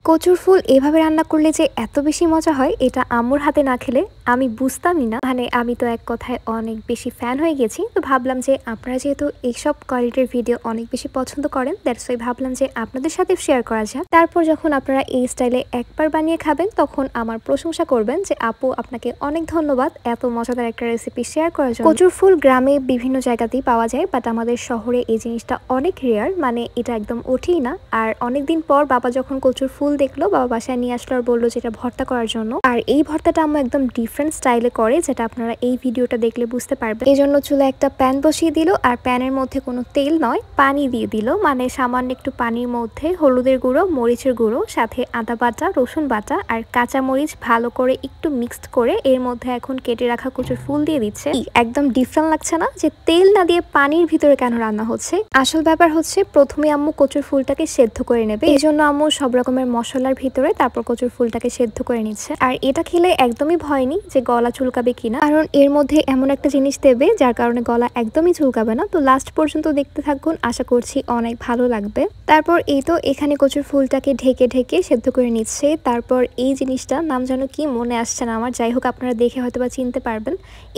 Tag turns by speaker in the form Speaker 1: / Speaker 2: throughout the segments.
Speaker 1: কচুর ফুল এভাবে রান্না করলে যে এত বেশি মজা হয় এটা আম্মুর হাতে না খেলে আমি বুঝতামই না। মানে আমি তো এক কথায় অনেক বেশি ফ্যান হয়ে গেছি। তো ভাবলাম যে আপনারা যেহেতু এইসব কোয়ালিটির ভিডিও অনেক বেশি পছন্দ করেন, দ্যাটস ওয়াই ভাবলাম যে আপনাদের সাথে শেয়ার করা যায়। তারপর যখন আপনারা এই স্টাইলে একবার বানিয়ে খাবেন তখন আমার প্রশংসা করবেন যে আপু আপনাকে অনেক ধন্যবাদ এত মজাদার একটা রেসিপি শেয়ার করার জন্য। কচুর ফুল গ্রামে বিভিন্ন জায়গাতেই পাওয়া যায়, বাট আমাদের শহরে এই জিনিসটা অনেক রেয়ার, মানে এটা একদম ওঠেই না। আর অনেকদিন পর বাবা যখন কচুর ফুল দেখলো, বাবা বাসায় নিয়ে আসলো আর বললো যে এটা ভর্তা করার জন্য। আর এই ভর্তাটা আম্মু একদম ডিফারেন্ট স্টাইলে করে, যেটা আপনারা এই ভিডিওটা দেখলে বুঝতে পারবেন। এই জন্য চুলে একটা প্যান বসিয়ে দিল আর প্যানের মধ্যে কোনো তেল নয় পানি দিয়ে দিল, মানে সামান্য একটু পানির মধ্যে হলুদের গুঁড়ো, মরিচের গুঁড়ো, সাথে আদা বাটা, রসুন বাটা আর কাঁচা মরিচ ভালো করে একটু মিক্সড করে এর মধ্যে এখন কেটে রাখা কচুর ফুল দিয়ে দিচ্ছে। একদম ডিফারেন্ট লাগছে না যে তেল না দিয়ে পানির ভিতরে কেন রান্না হচ্ছে? আসল ব্যাপার হচ্ছে প্রথমে আম্মু কচুর ফুলটাকে সেদ্ধ করে নেবে, এই জন্য আম্মু সব রকমের মশলার ভিতরে তারপর কচুর ফুলটাকে সেদ্ধ করে নিচ্ছে। আর এটা খেলে একদমই ভয় নেই যে গলা চুলকাবে কিনা, কারণ এর মধ্যে এমন একটা জিনিস দেবে যার কারণে গলা একদমই চুলকাবে না। তো লাস্ট পর্যন্ত দেখতে থাকুন, আশা করছি অনেক ভালো লাগবে। তারপর এই তো এখানে কচুর ফুলটাকে ঢেকে ঢেকে সেদ্ধ করে নিচ্ছে। তারপর এই জিনিসটা নাম যেন কি মনে আসছে না আমার, যাই হোক আপনারা দেখে হয়তো বা চিনতে পারবেন।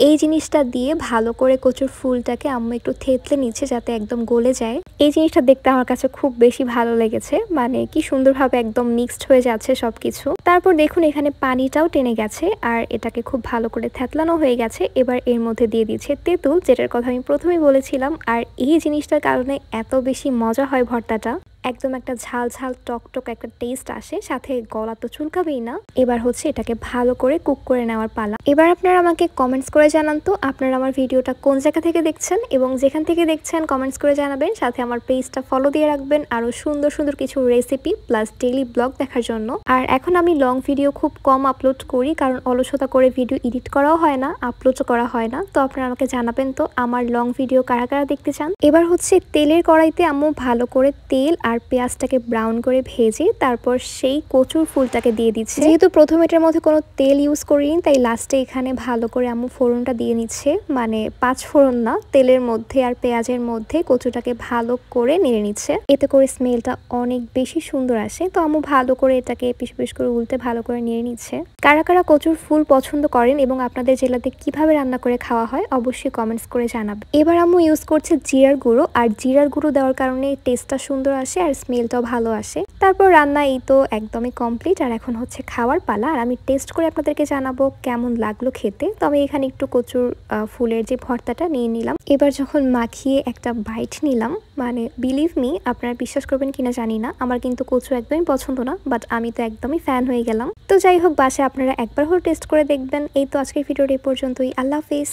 Speaker 1: এই জিনিসটা দিয়ে ভালো করে কচুর ফুলটাকে আম্মু একটু থেতলে নিচ্ছে যাতে একদম গলে যায়। এই জিনিসটা দেখতে আমার কাছে খুব বেশি ভালো লেগেছে, মানে কি সুন্দরভাবে একদম মিক্সড হয়ে যাচ্ছে সবকিছু। তারপর দেখুন এখানে পানিটাও টেনে গেছে আর এটাকে খুব ভালো করে থেতলানো হয়ে গেছে। এবার এর মধ্যে দিয়ে দিচ্ছে তেঁতুল, যেটার কথা আমি প্রথমেই বলেছিলাম। আর এই জিনিসটার কারণে এত বেশি মজা হয় ভর্তাটা, একদম একটা ঝাল ঝাল টকটক একটা টেস্ট আসে, সাথে গলা তো চুলকাবেই না। এবার হচ্ছে এটাকে ভালো করে কুক করে নেওয়ার পালা। এবার আপনারা আমাকে কমেন্টস করে জানান তো আপনারা আমার ভিডিওটা কোন জায়গা থেকে দেখছেন, এবং যেখান থেকে দেখছেন কমেন্টস করে জানাবেন। সাথে আমার পেজটা ফলো দিয়ে রাখবেন আরো সুন্দর সুন্দর কিছু রেসিপি প্লাস ডেইলি ব্লগ দেখার জন্য। আর এখন আমি লং ভিডিও খুব কম আপলোড করি, কারণ অলসতা করে ভিডিও এডিট করাও হয় না, আপলোডও করা হয় না। তো আপনারা আমাকে জানাবেন তো আমার লং ভিডিও কারা কারা দেখতে চান। এবার হচ্ছে তেলের কড়াইতে আম্মু ভালো করে তেল আর পেঁয়াজটাকে ব্রাউন করে ভেজে তারপর সেই কচুর ফুলটাকে দিয়ে দিচ্ছে। যেহেতু প্রথমে এটার মধ্যে কোনো তেল ইউজ করিনি, তাই লাস্টে এখানে ভালো করে আম্মু ফোড়নটা দিয়ে নিচ্ছে, মানে 5 ফোড়ন না, তেলের মধ্যে আর পেঁয়াজের মধ্যে কচুটাকে ভালো করে নেড়ে নিচ্ছে। এতে করে স্মেলটা অনেক বেশি সুন্দর আসে। তো আম্মু ভালো করে এটাকে পিস পিস করে উল্টে ভালো করে নেড়ে নিচ্ছে। কারা কারা কচুর ফুল পছন্দ করেন এবং আপনাদের জেলাতে কিভাবে রান্না করে খাওয়া হয় অবশ্যই কমেন্টস করে জানাবেন। এবার আম্মু ইউজ করছে জিরার গুঁড়ো, আর জিরার গুঁড়ো দেওয়ার কারণে টেস্টটা সুন্দর আসে আর স্মেলটাও ভালো আসে। তারপর রান্না এই তো একদমই কমপ্লিট, আর এখন হচ্ছে খাওয়ার পালা। আর আমি টেস্ট করে আপনাদেরকে জানাবো কেমন লাগলো খেতে। তো আমি এখানে একটু কচুর ফুলের যে ভর্তাটা নিয়ে নিলাম। এবার যখন মাখিয়ে একটা বাইট নিলাম, মানে বিলিভ মি, আপনারা বিশ্বাস করবেন কিনা জানি না, আমার কিন্তু কচু একদমই পছন্দ না, বাট আমি তো একদমই ফ্যান হয়ে গেলাম। তো যাই হোক, বাসায় আপনারা একবার হলেও টেস্ট করে দেখবেন। এই তো আজকের ভিডিওটা এই পর্যন্তই। আল্লাহ হাফিজ।